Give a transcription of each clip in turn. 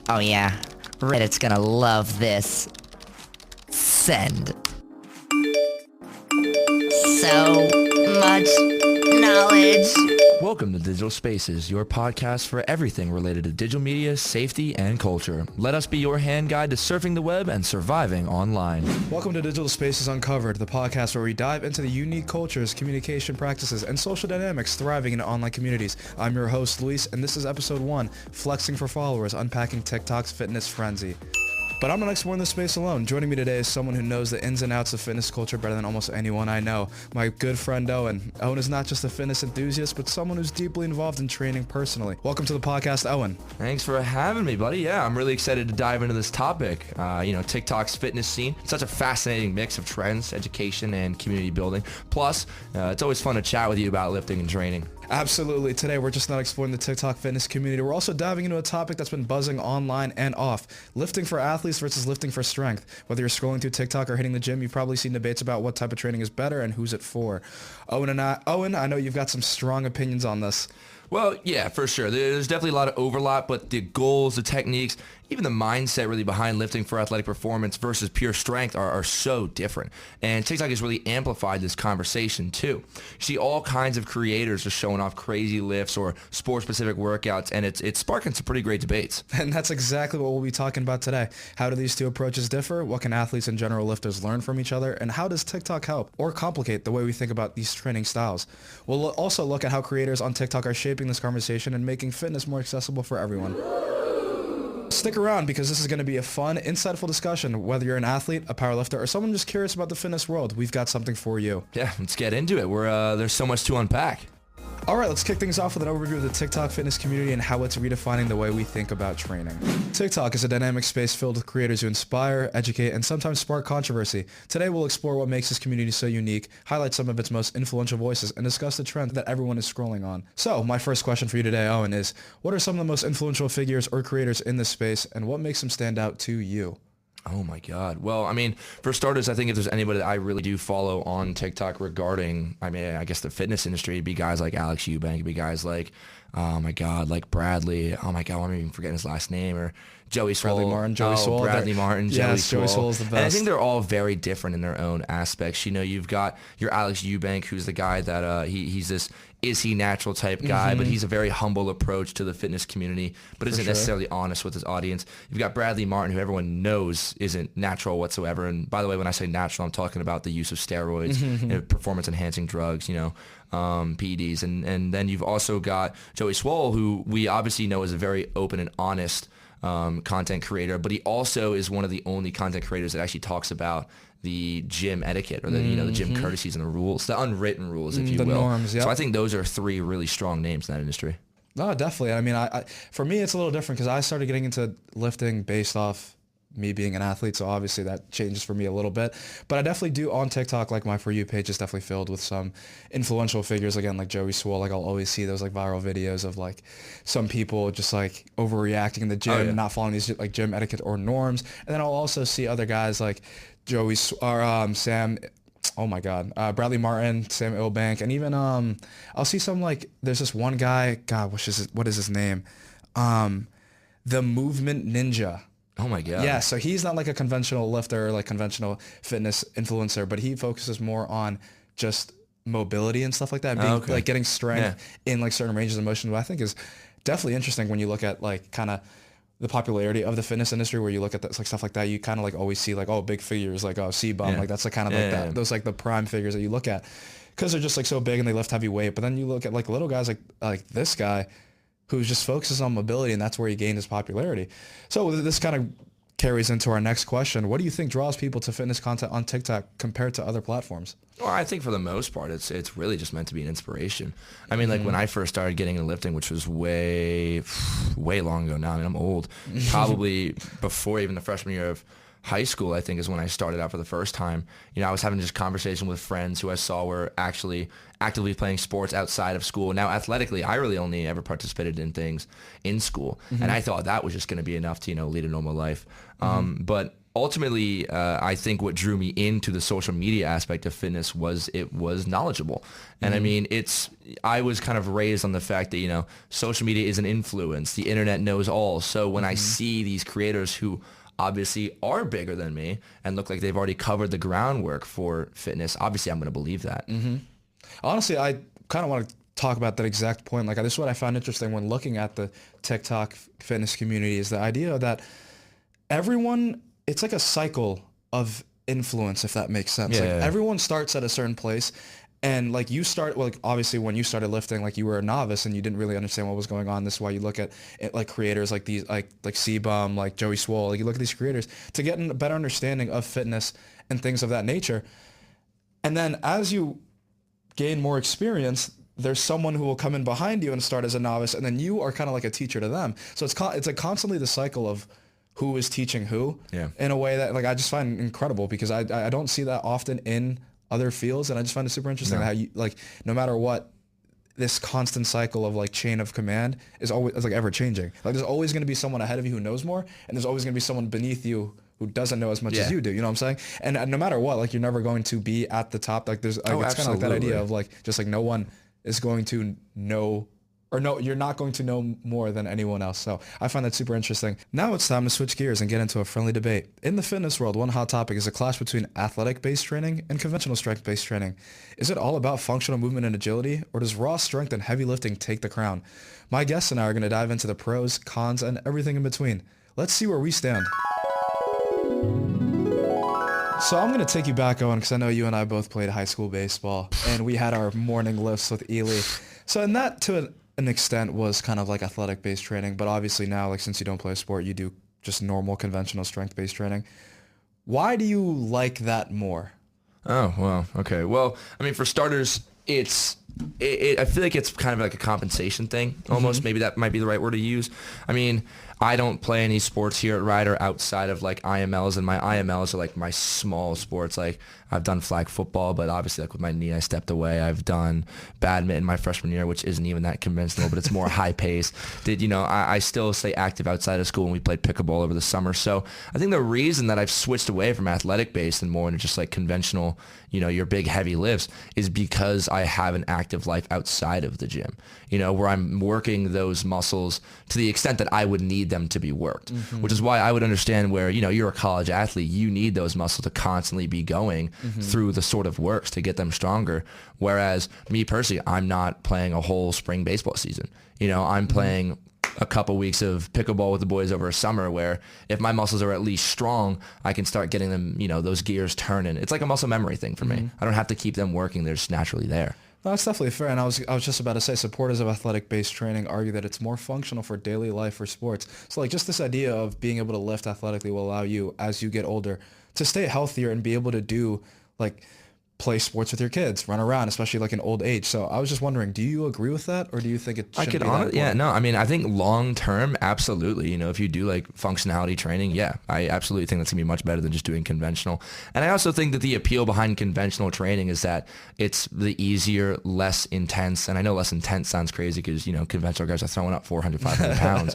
Oh yeah, Reddit's gonna love this. Send. So much knowledge. Welcome to Digital Spaces, your podcast for everything related to digital media, safety, and culture. Let us be your hand guide to surfing the web and surviving online. Welcome to Digital Spaces Uncovered, the podcast where we dive into the unique cultures, communication practices, and social dynamics thriving in online communities. I'm your host, Luis, and this is episode 1, Flexing for Followers, Unpacking TikTok's Fitness Frenzy. But I'm not exploring this space alone. Joining me today is someone who knows the ins and outs of fitness culture better than almost anyone I know. My good friend Owen. Owen is not just a fitness enthusiast, but someone who's deeply involved in training personally. Welcome to the podcast, Owen. Thanks for having me, buddy. Yeah, I'm really excited to dive into this topic. TikTok's fitness scene. Such a fascinating mix of trends, education, and community building. Plus, it's always fun to chat with you about lifting and training. Absolutely. Today, we're just not exploring the TikTok fitness community. We're also diving into a topic that's been buzzing online and off. Lifting for athletes versus lifting for strength. Whether you're scrolling through TikTok or hitting the gym, you've probably seen debates about what type of training is better and who's it for. Owen, I know you've got some strong opinions on this. Well, yeah, for sure. There's definitely a lot of overlap, but the goals, the techniques, even the mindset really behind lifting for athletic performance versus pure strength are so different. And TikTok has really amplified this conversation too. You see all kinds of creators just showing off crazy lifts or sport-specific workouts, and it's sparking some pretty great debates. And that's exactly what we'll be talking about today. How do these two approaches differ? What can athletes and general lifters learn from each other? And how does TikTok help or complicate the way we think about these training styles? We'll also look at how creators on TikTok are shaping this conversation and making fitness more accessible for everyone. Stick around because this is going to be a fun, insightful discussion. Whether you're an athlete, a powerlifter, or someone just curious about the fitness world, we've got something for you. Yeah, let's get into it. There's so much to unpack. All right, let's kick things off with an overview of the TikTok fitness community and how it's redefining the way we think about training. TikTok is a dynamic space filled with creators who inspire, educate, and sometimes spark controversy. Today, we'll explore what makes this community so unique, highlight some of its most influential voices, and discuss the trend that everyone is scrolling on. So, my first question for you today, Owen, is what are some of the most influential figures or creators in this space, and what makes them stand out to you? Oh my God. Well, I mean, for starters, I think if there's anybody that I really do follow on TikTok regarding, I guess the fitness industry, it'd be guys like Alex Eubank, it'd be guys like, oh my God, like Bradley, oh my God, I'm even forgetting his last name, or Joey Swole. Bradley Martin, Joey Swole. Bradley Martin, yes, Joey Swole is the best. And I think they're all very different in their own aspects. You know, you've got your Alex Eubank, who's the guy that he's this is he natural type guy, but he's a very humble approach to the fitness community, but isn't necessarily honest with his audience. You've got Bradley Martin, who everyone knows isn't natural whatsoever. And by the way, when I say natural, I'm talking about the use of steroids and performance enhancing drugs, PEDs. And then you've also got Joey Swole, who we obviously know is a very open and honest content creator, but he also is one of the only content creators that actually talks about the gym etiquette or the gym courtesies and the rules, the unwritten rules, if you will. The norms, yeah. So I think those are three really strong names in that industry. No, definitely. I mean, for me, it's a little different because I started getting into lifting based off me being an athlete, so obviously that changes for me a little bit. But I definitely do on TikTok, like my For You page is definitely filled with some influential figures, again, like Joey Swole. Like I'll always see those like viral videos of like some people just like overreacting in the gym and not following these like gym etiquette or norms. And then I'll also see other guys like Sam, oh my God, Bradley Martin, Sam Eubank, and even I'll see some like there's this one guy, God, what is his name? The Movement Ninja. Oh my God. Yeah, so he's not like a conventional lifter, like conventional fitness influencer, but he focuses more on just mobility and stuff like that, being like getting strength in like certain ranges of motion, what I think is definitely interesting when you look at like kind of the popularity of the fitness industry, where you look at that, like stuff like that, you kind of like always see like, oh, big figures, like, oh, C-Bum, like that's like kind of like that, those like the prime figures that you look at because they're just like so big and they lift heavy weight. But then you look at like little guys like this guy who just focuses on mobility, and that's where he gained his popularity. So this kind of carries into our next question. What do you think draws people to fitness content on TikTok compared to other platforms? Well, I think for the most part, it's really just meant to be an inspiration. I mean, like when I first started getting into lifting, which was way long ago now. I mean, I'm old. Probably before even the freshman year of high school, I think, is when I started out for the first time. I was having just conversation with friends who I saw were actually actively playing sports outside of school. Now, athletically, I really only ever participated in things in school, and I thought that was just going to be enough to, lead a normal life. But ultimately, I think what drew me into the social media aspect of fitness was it was knowledgeable. And I mean, I was kind of raised on the fact that, you know, social media is an influence. The internet knows all. So when I see these creators who obviously are bigger than me and look like they've already covered the groundwork for fitness, obviously I'm going to believe that. Honestly, I kind of want to talk about that exact point. Like, this is what I found interesting when looking at the TikTok fitness community, is the idea that everyone, it's like a cycle of influence, if that makes sense. Everyone starts at a certain place, and like you start, well, like obviously when you started lifting, like you were a novice and you didn't really understand what was going on. This is why you look at it, like creators like these, like C-Bum, like Joey Swole, like you look at these creators to get a better understanding of fitness and things of that nature. And then as you gain more experience, there's someone who will come in behind you and start as a novice, and then you are kind of like a teacher to them. So it's like constantly the cycle of who is teaching who, in a way that, like, I just find incredible, because I don't see that often in other fields, and I just find it super interesting how you, like, no matter what, this constant cycle of like chain of command is always like ever changing. Like, there's always going to be someone ahead of you who knows more, and there's always going to be someone beneath you who doesn't know as much as you do. You know what I'm saying? And no matter what, like, you're never going to be at the top. Like, there's like, it's kind of like that idea of like, just like no one is going to know, or no, you're not going to know more than anyone else. So I find that super interesting. Now it's time to switch gears and get into a friendly debate. In the fitness world, one hot topic is a clash between athletic-based training and conventional strength-based training. Is it all about functional movement and agility, or does raw strength and heavy lifting take the crown? My guests and I are going to dive into the pros, cons, and everything in between. Let's see where we stand. So I'm going to take you back, Owen, because I know you and I both played high school baseball, and we had our morning lifts with Ely. So in that, to an extent, was kind of like athletic-based training, but obviously now, like, since you don't play a sport, you do just normal conventional strength-based training. Why do you like that more? Oh, well, okay. Well, I mean, for starters, I feel like it's kind of like a compensation thing, almost. Maybe that might be the right word to use. I mean, I don't play any sports here at Ryder outside of like IMLs, and my IMLs are like my small sports. Like, I've done flag football, but obviously like with my knee, I stepped away. I've done badminton my freshman year, which isn't even that conventional, but it's more high pace. I still stay active outside of school, and we played pickleball over the summer. So I think the reason that I've switched away from athletic based and more into just like conventional, your big heavy lifts, is because I have an active life outside of the gym, where I'm working those muscles to the extent that I would need them to be worked, which is why I would understand where, you're a college athlete, you need those muscles to constantly be going through the sort of works to get them stronger. Whereas me personally, I'm not playing a whole spring baseball season. I'm playing a couple weeks of pickleball with the boys over a summer, where if my muscles are at least strong, I can start getting them, those gears turning. It's like a muscle memory thing for me. I don't have to keep them working. They're just naturally there. No, that's definitely fair. And I was just about to say, supporters of athletic-based training argue that it's more functional for daily life or sports. So like, just this idea of being able to lift athletically will allow you, as you get older, to stay healthier and be able to do like play sports with your kids, run around, especially like in old age. So I was just wondering, do you agree with that, or do you think it shouldn't be that important? Yeah, no, I mean, I think long term, absolutely. If you do like functionality training, yeah, I absolutely think that's gonna be much better than just doing conventional. And I also think that the appeal behind conventional training is that it's the easier, less intense. And I know less intense sounds crazy because, conventional guys are throwing up 400, 500 pounds.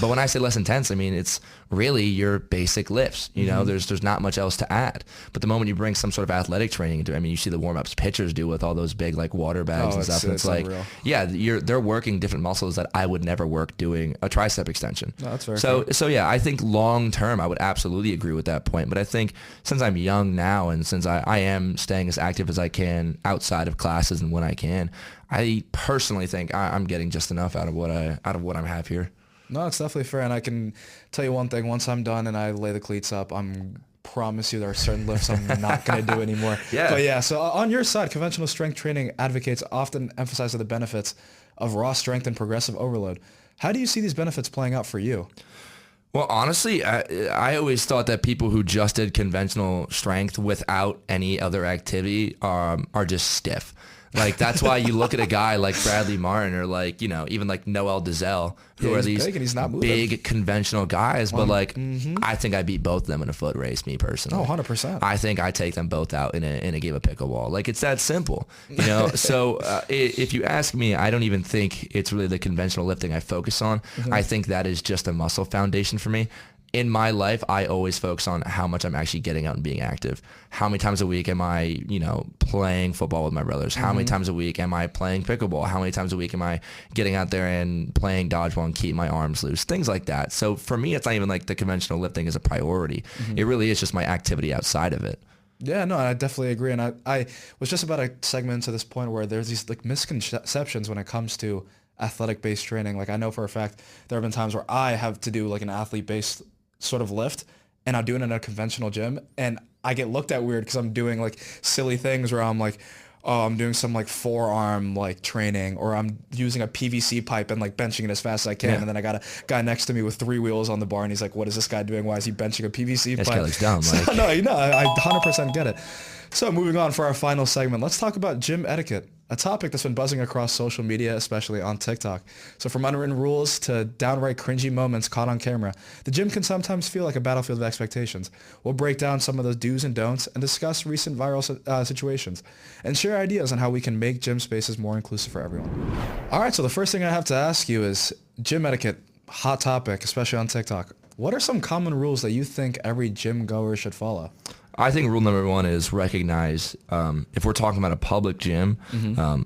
But when I say less intense, I mean, it's really your basic lifts. There's not much else to add. But the moment you bring some sort of athletic training into it, I mean, you see the warm-ups pitchers do with all those big like water bags and stuff. And it's like, unreal. Yeah, they're working different muscles that I would never work doing a tricep extension. No, that's very So yeah, I think long term I would absolutely agree with that point. But I think since I'm young now, and since I am staying as active as I can outside of classes and when I can, I personally think I'm getting just enough out of what I have here. No, it's definitely fair. And I can tell you one thing: once I'm done and I lay the cleats up, promise you there are certain lifts I'm not going to do anymore. Yeah. But yeah, so on your side, conventional strength training advocates often emphasize the benefits of raw strength and progressive overload. How do you see these benefits playing out for you? Well, honestly, I always thought that people who just did conventional strength without any other activity are just stiff. Like, that's why you look at a guy like Bradley Martin or like, even like Noel Dezelle, who are these big conventional guys. But like, I think I beat both of them in a foot race, me personally. Oh, 100%. I think I take them both out in a game of pickleball. Like, it's that simple, So if you ask me, I don't even think it's really the conventional lifting I focus on. I think that is just a muscle foundation for me. in my life, I always focus on how much I'm actually getting out and being active. How many times a week am I, playing football with my brothers? How many times a week am I playing pickleball? How many times a week am I getting out there and playing dodgeball and keep my arms loose? Things like that. So for me, it's not even like the conventional lifting is a priority. It really is just my activity outside of it. Yeah, no, I definitely agree. And I was just about to segment to this point where there's these like misconceptions when it comes to athletic-based training. Like I know for a fact there have been times where I have to do like an athlete-based sort of lift, and I'll do it in a conventional gym, and I get looked at weird because I'm doing like silly things where I'm like, oh, I'm doing some like forearm like training, or I'm using a PVC pipe and like benching it as fast as I can. And then I got a guy next to me with 3 wheels on the bar, and he's like, what is this guy doing? Why is he benching a PVC pipe? This guy looks dumb. So, no, I 100% get it. So moving on for our final segment, let's talk about gym etiquette, a topic that's been buzzing across social media, especially on TikTok. So from unwritten rules to downright cringy moments caught on camera, the gym can sometimes feel like a battlefield of expectations. We'll break down some of those do's and don'ts and discuss recent viral situations and share ideas on how we can make gym spaces more inclusive for everyone. All right, so the first thing I have to ask you is gym etiquette, hot topic, especially on TikTok. What are some common rules that you think every gym goer should follow? I think rule number 1 is recognize if we're talking about a public gym,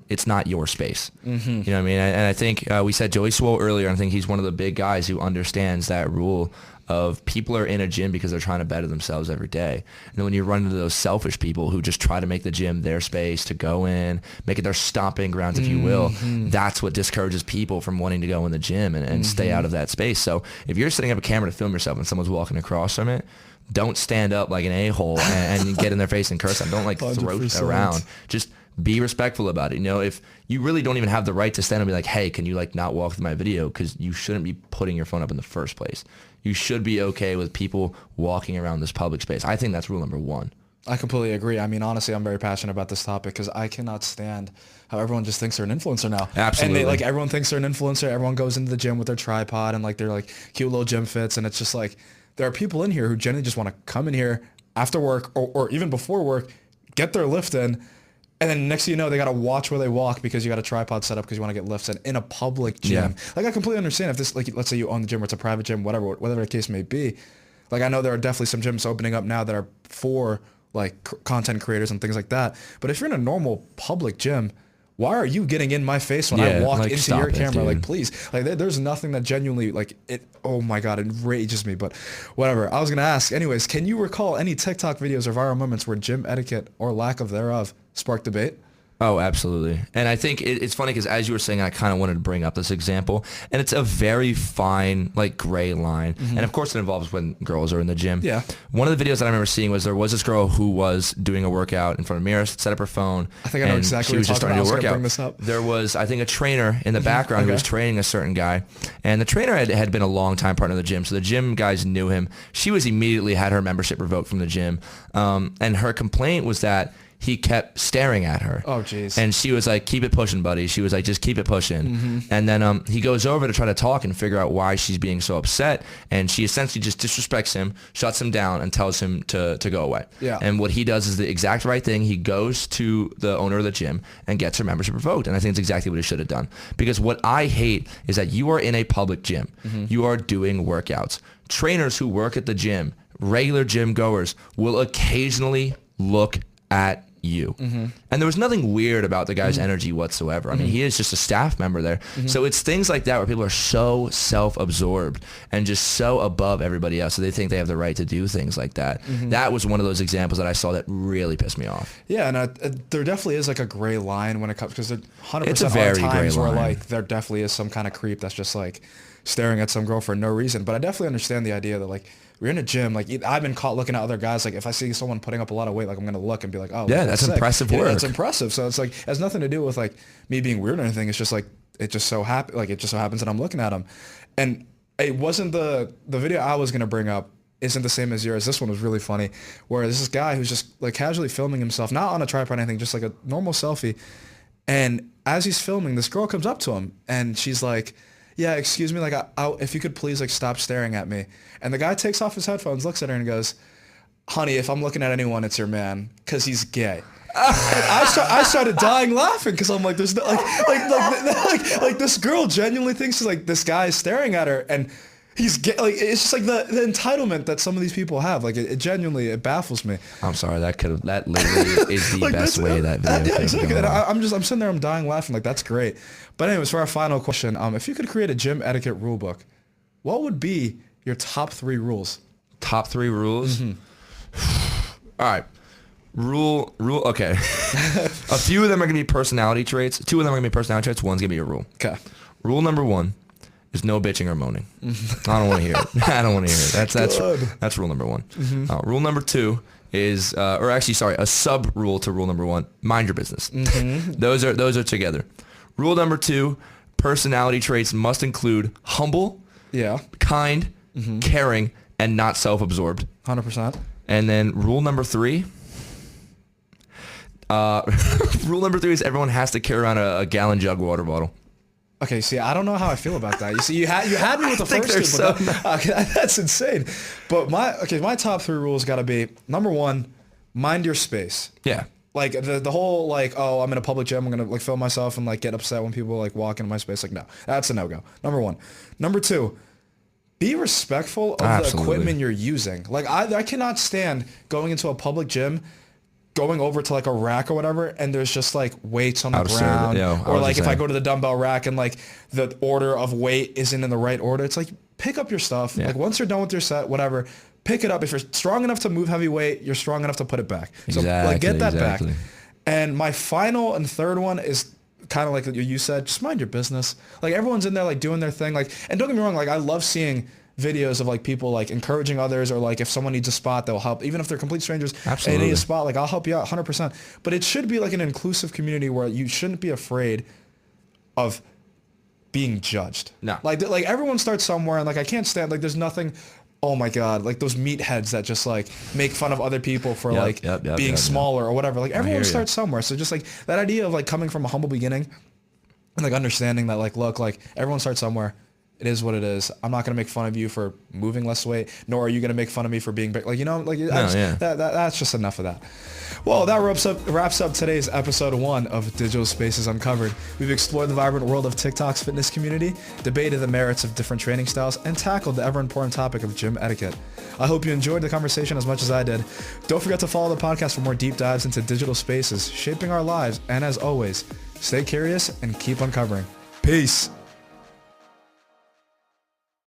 it's not your space. You know what I mean? And I think we said Joey Swoll earlier, and I think he's one of the big guys who understands that rule of people are in a gym because they're trying to better themselves every day. And then when you run into those selfish people who just try to make the gym their space to go in, make it their stomping grounds, if you will, that's what discourages people from wanting to go in the gym and stay out of that space. So if you're setting up a camera to film yourself and someone's walking across from it, don't stand up like an a-hole and get in their face and curse them. Don't like 100%. throw around. Just be respectful about it. If you really don't even have the right to stand and be like, hey, can you like not walk through my video? Because you shouldn't be putting your phone up in the first place. You should be okay with people walking around this public space. I think that's rule number 1. I completely agree. I mean, honestly, I'm very passionate about this topic because I cannot stand how everyone just thinks they're an influencer now. Absolutely. And everyone thinks they're an influencer. Everyone goes into the gym with their tripod and like they're like cute little gym fits, and it's just like there are people in here who generally just want to come in here after work or even before work, get their lift in, and then next thing you know, they got to watch where they walk because you got a tripod set up because you want to get lifts in a public gym. Yeah. Like I completely understand if this, like, let's say you own the gym or it's a private gym, whatever the case may be. Like I know there are definitely some gyms opening up now that are for like content creators and things like that. But if you're in a normal public gym, why are you getting in my face when I walk into your camera? Dude. Like, please, like there's nothing that genuinely like it. Oh my God, it enrages me. But whatever. I was going to ask anyways, can you recall any TikTok videos or viral moments where gym etiquette or lack of thereof sparked debate? Oh, absolutely. And I think it's funny because as you were saying, I kind of wanted to bring up this example, and it's a very fine, like, gray line. And of course it involves when girls are in the gym. Yeah. One of the videos that I remember seeing was there was this girl who was doing a workout in front of a mirror, set up her phone. I think I know exactly she was just starting to work out. Bring this up. There was, I think, a trainer in the background who was training a certain guy, and the trainer had been a long time partner of the gym, so the gym guys knew him. She was immediately had her membership revoked from the gym, and her complaint was that he kept staring at her. Oh, jeez. And she was like, keep it pushing, buddy. She was like, just keep it pushing. And then he goes over to try to talk and figure out why she's being so upset. And she essentially just disrespects him, shuts him down, and tells him to go away. Yeah. And what he does is the exact right thing. He goes to the owner of the gym and gets her membership revoked. And I think it's exactly what he should have done. Because what I hate is that you are in a public gym. You are doing workouts. Trainers who work at the gym, regular gym goers, will occasionally look at you. And there was nothing weird about the guy's energy whatsoever. I mean, he is just a staff member there. So it's things like that where people are so self-absorbed and just so above everybody else, so they think they have the right to do things like that. That was one of those examples that I saw that really pissed me off. Yeah, and there definitely is like a gray line when it comes, because 100% It's a very are times gray where line. like there definitely is some kind of creep that's just like staring at some girl for no reason. But I definitely understand the idea that like we're in a gym, like I've been caught looking at other guys, like if I see someone putting up a lot of weight, like I'm gonna look and be like, oh Yeah, that's impressive work. Yeah, it's impressive. So it's like it has nothing to do with like me being weird or anything. It's just like it just so happens that I'm looking at him. And it wasn't the video I was gonna bring up isn't the same as yours. This one was really funny, where there's this guy who's just like casually filming himself, not on a tripod or anything, just like a normal selfie. And as he's filming, this girl comes up to him and she's like, yeah, excuse me, like, if you could please, like, stop staring at me. And the guy takes off his headphones, looks at her, and goes, honey, if I'm looking at anyone, it's your man, because he's gay. And I started dying laughing, because I'm like, there's no, like this girl genuinely thinks, like, this guy is staring at her, and like, it's just like the entitlement that some of these people have. Like it genuinely, it baffles me. I'm sorry, that literally is the like, best way that video could exactly. go on. I'm sitting there, I'm dying laughing. Like, that's great. But anyways, for our final question, if you could create a gym etiquette rule book, what would be your top 3 rules? Top 3 rules? All right. Okay. A few of them are going to be personality traits. 2 of them are going to be personality traits. One's going to be a rule. Okay. Rule number 1 is no bitching or moaning. I don't want to hear it. I don't want to hear it. That's rule number 1. Rule number 2 is, a sub rule to rule number 1. Mind your business. Those are together. Rule number 2, personality traits must include humble, kind, caring, and not self-absorbed. 100%. And then rule number 3. Rule number 3 is everyone has to carry around a gallon jug water bottle. Okay, see, I don't know how I feel about that. You see, you had me with the first 2, but that's insane. But my top 3 rules got to be, number 1, mind your space. Yeah. Like the whole like, oh, I'm in a public gym, I'm gonna like film myself and like get upset when people like walk into my space. Like, no, that's a no-go. Number 1. Number 2, be respectful of the equipment you're using. Like I cannot stand going into a public gym, going over to like a rack or whatever, and there's just like weights on the ground. Or like if I go to the dumbbell rack and like the order of weight isn't in the right order. It's like, pick up your stuff. Like once you're done with your set, whatever, pick it up. If you're strong enough to move heavy weight, you're strong enough to put it back. So like get that back. And my final and third one is kind of like you said, just mind your business. Like everyone's in there like doing their thing. Like, and don't get me wrong, like I love seeing videos of like people like encouraging others, or like if someone needs a spot, they'll help, even if they're complete strangers. Absolutely. And they need a spot, like I'll help you out 100%. But it should be like an inclusive community where you shouldn't be afraid of being judged. No. Like everyone starts somewhere, and like I can't stand, like there's nothing, oh my God, like those meatheads that just like make fun of other people for being smaller or whatever. Like everyone starts somewhere. So just like that idea of like coming from a humble beginning and like understanding that like, look, like everyone starts somewhere. It is what it is. I'm not going to make fun of you for moving less weight, nor are you going to make fun of me for being big. Like, you know, like that's just enough of that. Well, that wraps up today's episode 1 of Digital Spaces Uncovered. We've explored the vibrant world of TikTok's fitness community, debated the merits of different training styles, and tackled the ever-important topic of gym etiquette. I hope you enjoyed the conversation as much as I did. Don't forget to follow the podcast for more deep dives into digital spaces, shaping our lives. And as always, stay curious and keep uncovering. Peace.